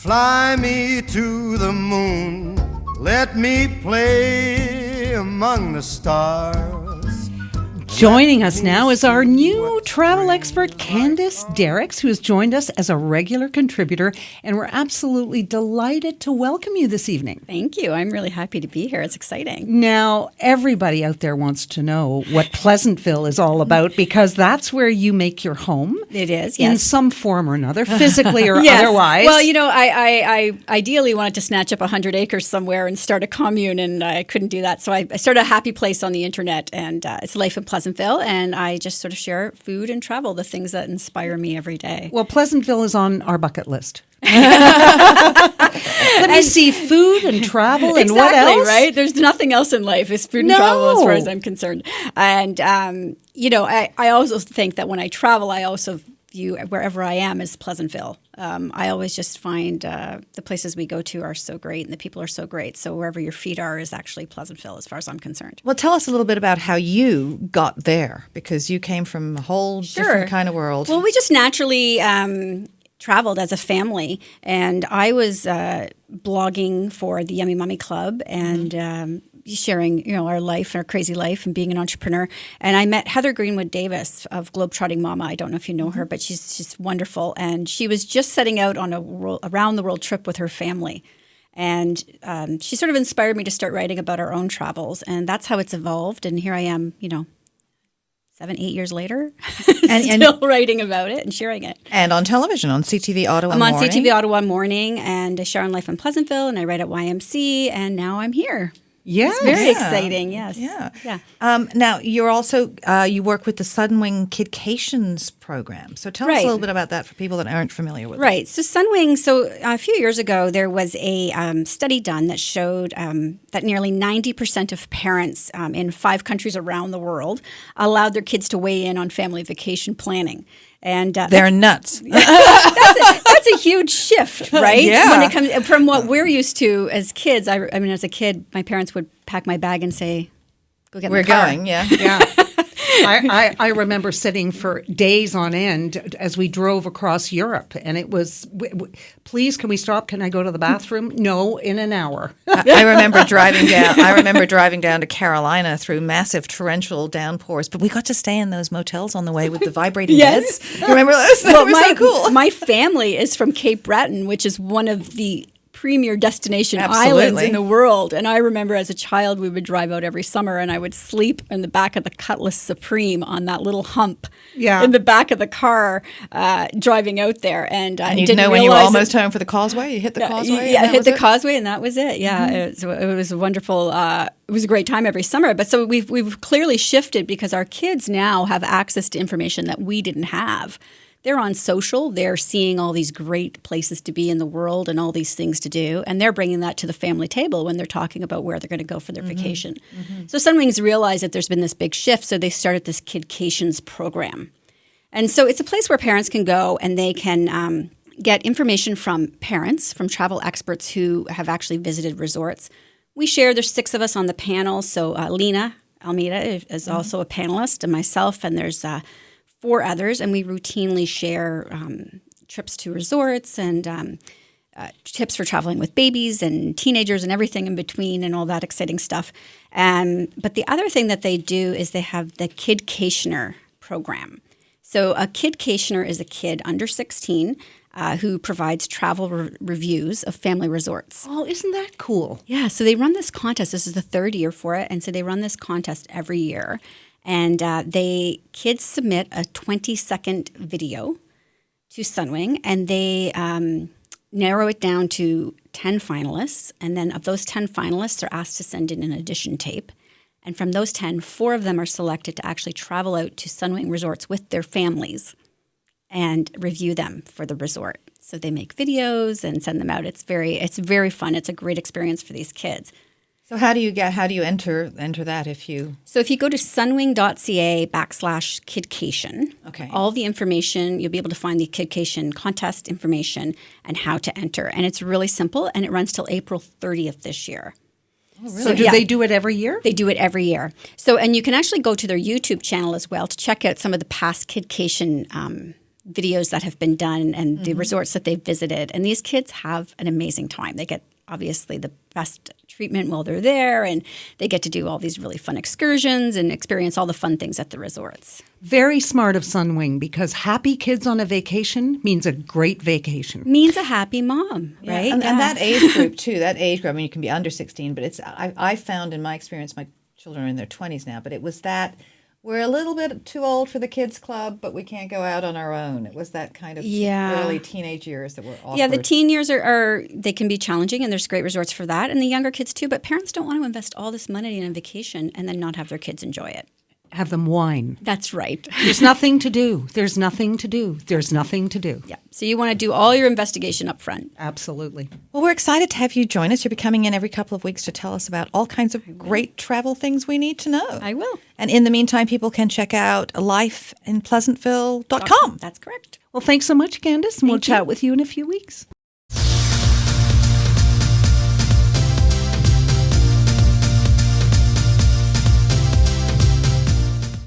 Fly me to the moon, let me play among the stars. Joining us now is our new travel expert, Candace Derickx, who has joined us as a regular contributor, and we're absolutely delighted to welcome you this evening. Thank you. I'm really happy to be here. It's exciting. Now, everybody out there wants to know what Pleasantville is all about, because that's where you make your home. It is, yes. In some form or another, physically or yes. otherwise. Well, you know, I ideally wanted to snatch up 100 acres somewhere and start a commune, and I couldn't do that. So I started a happy place on the internet, and it's Life in Pleasantville, and I just sort of share food and travel, the things that inspire me every day. Well, Pleasantville is on our bucket list. Let me see, food and travel and exactly, what else? Right? There's nothing else in life. It's food and travel as far as I'm concerned. And, you know, I also think that when I travel, I also view wherever I am as Pleasantville. I always just find the places we go to are so great and the people are so great. So wherever your feet are is actually Pleasantville as far as I'm concerned. Well, tell us a little bit about how you got there, because you came from a whole different kind of world. Well, we just naturally traveled as a family, and I was blogging for the Yummy Mummy Club and sharing, you know, our life, our crazy life, and being an entrepreneur. And I met Heather Greenwood Davis of Globetrotting Mama. I don't know if you know her, but she's wonderful. And she was just setting out on a around the world trip with her family. And she sort of inspired me to start writing about our own travels, and that's how it's evolved. And here I am, you know, 7-8 years later, and still writing about it and sharing it. And on television, on CTV Ottawa I'm on Morning. CTV Ottawa Morning, and I share on Life in Pleasantville, and I write at YMC, and now I'm here. Yeah, it's very exciting. Yes. Yeah. Now you're also you work with the Sunwing Vacations program. So tell us a little bit about that for people that aren't familiar with it. Right. So Sunwing. So a few years ago, there was a study done that showed that nearly 90% of parents in 5 countries around the world allowed their kids to weigh in on family vacation planning. And they're nuts. That's a huge shift, right? Yeah. When it comes from what we're used to as kids. I mean, as a kid, my parents would pack my bag and say, "Go get in the car." We're going, yeah. I remember sitting for days on end as we drove across Europe, and it was, please, can we stop? Can I go to the bathroom? No, in an hour. I remember driving down to Carolina through massive torrential downpours, but we got to stay in those motels on the way with the vibrating beds. You remember those? That was so cool. My family is from Cape Breton, which is one of the premier destination islands in the world. And I remember as a child, we would drive out every summer, and I would sleep in the back of the Cutlass Supreme on that little hump in the back of the car driving out there. And you didn't know when you were almost home for the causeway? You hit the causeway? Yeah, I hit the causeway, and that was it. Yeah, it was a wonderful, it was a great time every summer. But so we've clearly shifted because our kids now have access to information that we didn't have. They're on social. They're seeing all these great places to be in the world and all these things to do. And they're bringing that to the family table when they're talking about where they're going to go for their vacation. So Sunwings realized that there's been this big shift. So they started this Kidcations program. And so it's a place where parents can go and they can get information from parents, from travel experts who have actually visited resorts. We share, there's 6 of us on the panel. So Lena Almeida is also a panelist, and myself, and there's 4 others, and we routinely share trips to resorts and tips for traveling with babies and teenagers and everything in between and all that exciting stuff. But the other thing that they do is they have the Kidcationer program. So a Kidcationer is a kid under 16 who provides travel reviews of family resorts. Oh, isn't that cool? Yeah, so they run this contest. This is the 3rd year for it, and so they run this contest every year. And kids submit a 20-second video to Sunwing, and they narrow it down to 10 finalists. And then of those 10 finalists, they're asked to send in an audition tape. And from those 10, 4 of them are selected to actually travel out to Sunwing resorts with their families and review them for the resort. So they make videos and send them out. It's very fun. It's a great experience for these kids. So how do you enter that if you? So if you go to sunwing.ca/Kidcation, all the information, you'll be able to find the Kidcation contest information and how to enter. And it's really simple, and it runs till April 30th this year. Oh, really? So do they do it every year? They do it every year. So, and you can actually go to their YouTube channel as well to check out some of the past Kidcation videos that have been done and the resorts that they've visited. And these kids have an amazing time. They get obviously the best treatment while they're there, and they get to do all these really fun excursions and experience all the fun things at the resorts. Very smart of Sunwing, because happy kids on a vacation means a great vacation. Means a happy mom, right? And that age group too, I mean, you can be under 16, but I found in my experience, my children are in their 20s now, but it was that we're a little bit too old for the kids club, but we can't go out on our own. It was that kind of early teenage years that were awkward. Yeah, the teen years are they can be challenging, and there's great resorts for that, and the younger kids too. But parents don't want to invest all this money in a vacation and then not have their kids enjoy it. Have them whine. That's right. There's nothing to do. There's nothing to do. There's nothing to do. Yeah. So you want to do all your investigation up front. Absolutely. Well, we're excited to have you join us. You'll be coming in every couple of weeks to tell us about all kinds of great travel things we need to know. I will. And in the meantime, people can check out lifeinpleasantville.com. That's correct. Well, thanks so much, Candace, and we'll chat with you in a few weeks.